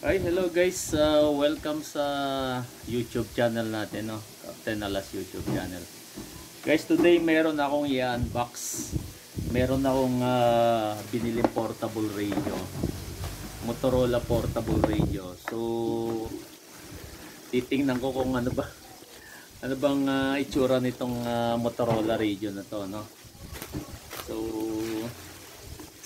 Hi, hello guys. Welcome sa YouTube channel natin, no? Captain Alas YouTube channel. Guys, today meron akong i-unbox. Meron akong biniling portable radio. Motorola portable radio. So, titingnan ko kung ano ba ano bang itsura nitong Motorola radio na to, no? So,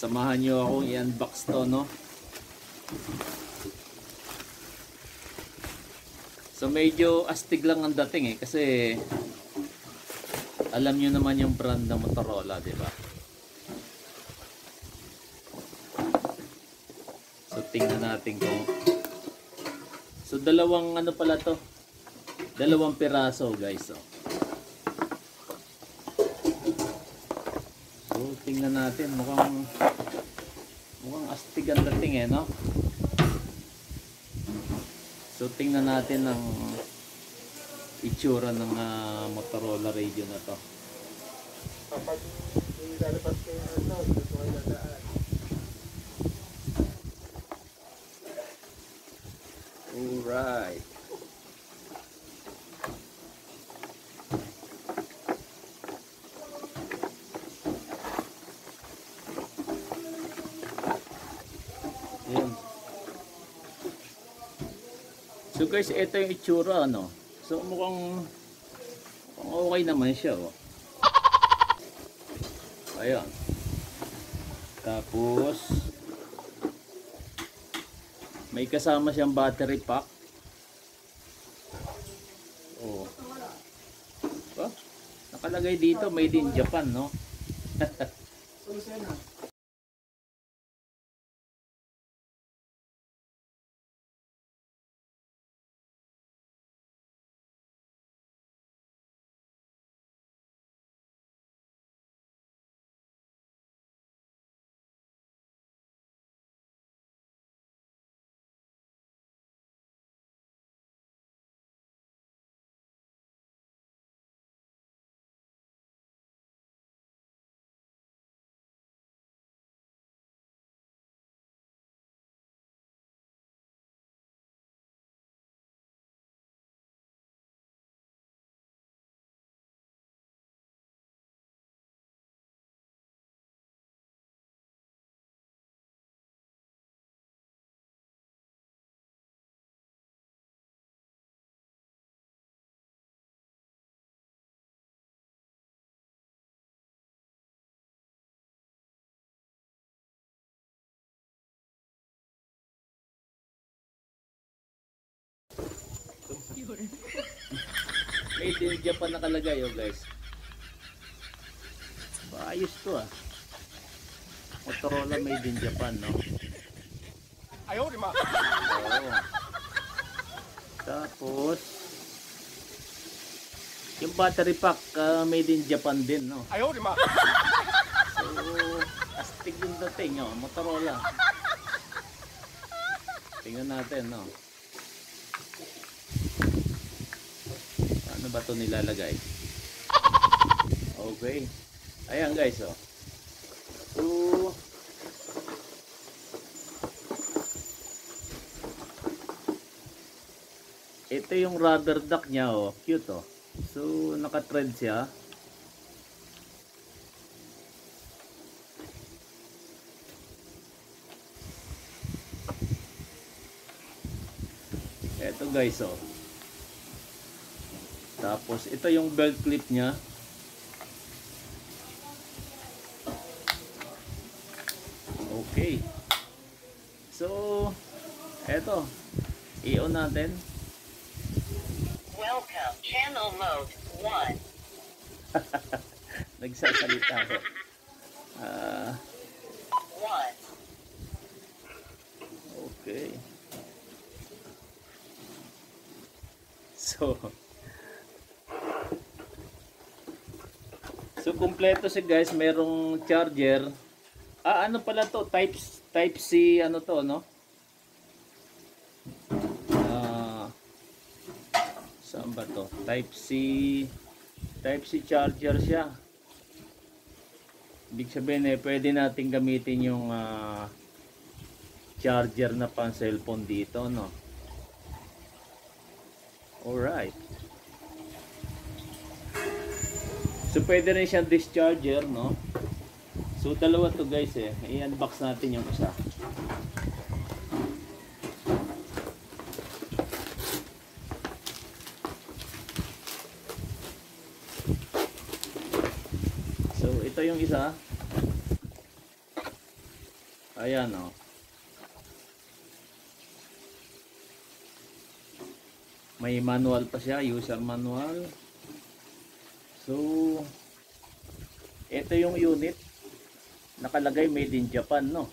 samahan nyo akong i-unbox to, no? So medyo astig lang ang dating kasi alam niyo naman yung brand ng Motorola, 'di ba? So tingnan natin kung so dalawang ano pala to? Dalawang piraso, guys, oh. So tingnan natin, mukhang astig ang dating no? So tingnan natin ang itsura ng Motorola radio na to. Kapag lalabas kayo dito kayo dadaan. Alright. Ayan. So guys, ito yung itsura, ano. So mukhang okay naman siya, oh. Ayan. Tapos may kasama siyang battery pack. Oh. Oh, nakalagay dito made in Japan, no? Made in Japan nakalagay, oh, guys. Ayos to, ah. Motorola made in Japan, no? Ayaw, di ma. Oo. Tapos yung battery pack made in Japan din, no? Ayaw, di ma. So astig yung dating, oh, Motorola. Tingnan natin, no? Ano ba to nilalagay? Okay. Ayan, guys, oh. So ito yung rubber duck niya, oh. Cute, oh. So naka-thread siya. Ito, guys, oh. Tapos ito yung belt clip niya. Okay. So eto, i-on natin. Welcome, channel mode 1. Nagsasalita ako. 1. Okay. So kumpleto siya, guys. Merong charger. Ano pala to? Type C, ano to, no? Saan ba to? Type C charger siya. Ibig sabihin, pwede natin gamitin yung charger na pang cellphone dito, no? Alright. So pwede rin siyang discharger, no? So dalawa to guys eh. I-unbox natin yung isa. So ito yung isa. Ayan, oh. May manual pa siya, user manual. So ito yung unit. Nakalagay made in Japan, no?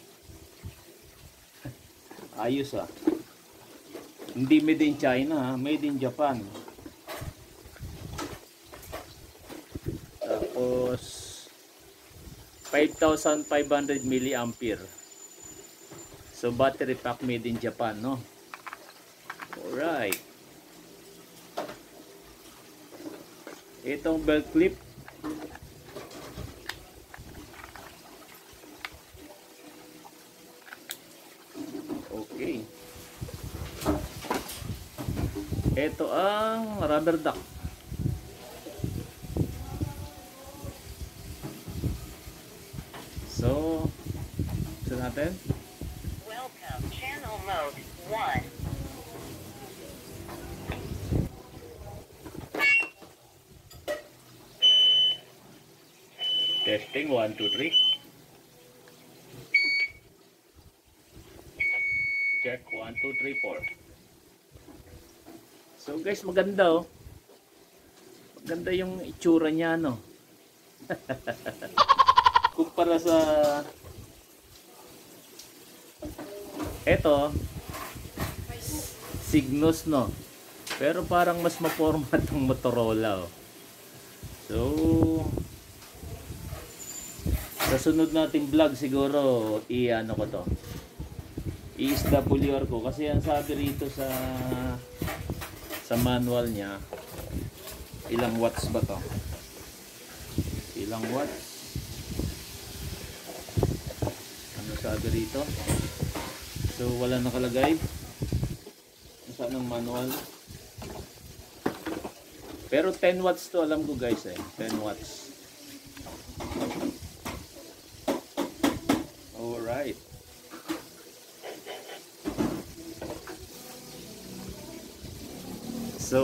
Ayos ah. Hindi made in China, made in Japan. Tapos 5,500 milliampere. So battery pack made in Japan, no? Alright. Itong belt clip. Okay. Ito ang rubber duck. So natin. Welcome, channel mode 1. Testing 1, 2, 3. Check 1, 2, 3, 4. So guys, maganda oh. Maganda yung itsura niya, no. Kumpara sa eto Cygnus, no. Pero parang mas ma-format ng Motorola, oh. So sa sunod nating vlog siguro i-ano ko to, i-SWR ko kasi ang sabi rito sa manual niya, ilang watts ba to, ilang watts, ano sabi rito, so wala nakalagay. Saan ang manual, pero 10 watts to alam ko guys eh, 10 watts. Alright. So,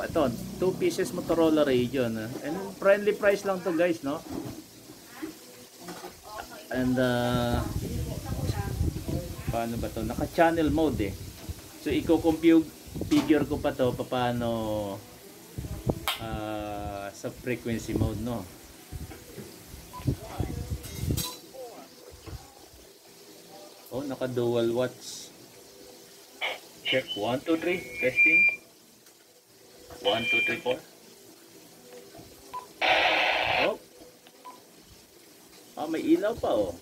ito, 2 pieces Motorola radio, no? And friendly price lang to guys, no? And paano ba to? Naka-channel mode eh. So, i-configure ko pa to paano sa frequency mode, no? Oh, naka-dual watts. Check 1, 2, 3. Testing. 1, 2, 3, 4. Oh. Ah, may ilaw pa oh.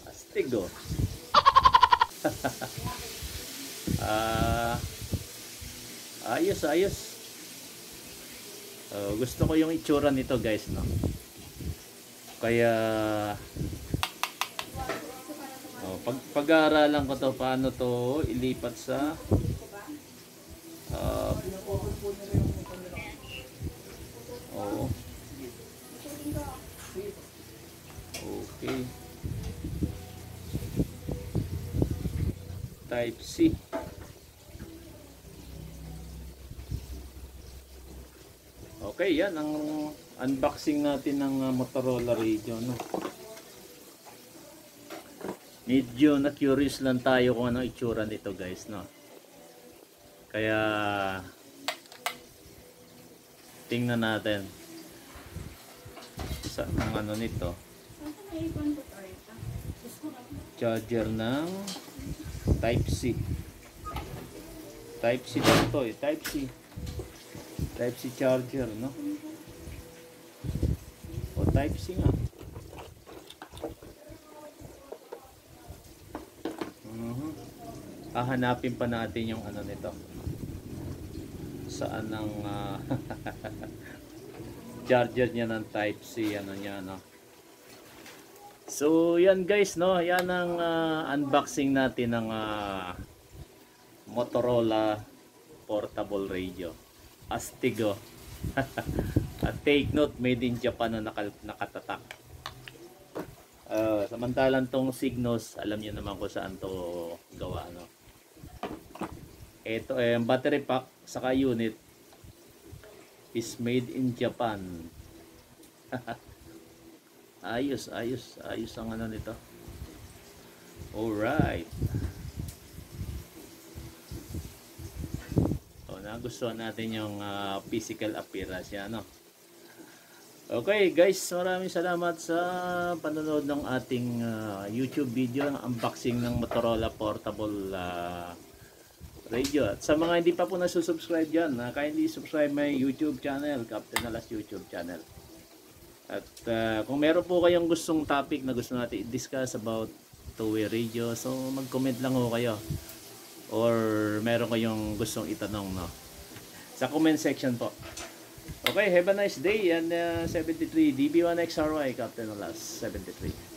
Astig oh. Ayos, ayos. Gusto ko yung itsura nito guys, no. Kaya pag-aaralan ko to paano to ilipat sa okay, type C. Okay, yan ang unboxing natin ng Motorola radio, no. Medyo na-curious lang tayo kung ano itsura nito guys, no. Kaya tingnan natin sa ano nito. Charger ng Type C. Type C daw to eh, Type C. Type C charger, no. O Type C nga. Hahanapin pa natin yung ano nito. Saan ang charger niya ng Type C, ano niya, no. So yan guys, no, yan ang unboxing natin ng Motorola portable radio. Astigo. Take note, made in Japan na nakatatak. Samantalang tong Signos, alam niyo naman kung saan to gawa, no. Ito ang battery pack saka unit is made in Japan. Ayos ang ano nito. Alright. Nagustuhan natin yung physical appearance yan, no? Okay guys, maraming salamat sa panonood ng ating YouTube video ng unboxing ng Motorola portable radio. At sa mga hindi pa po nasusubscribe dyan, kindly subscribe my YouTube channel, Captain Alas YouTube channel. At kung meron po kayong gustong topic na gusto natin i-discuss about two-way radio, so mag-comment lang ho kayo. Or meron kayong gustong itanong, no? Sa comment section po. Okay, have a nice day. And 73 DB1XRY, Captain Alas 73.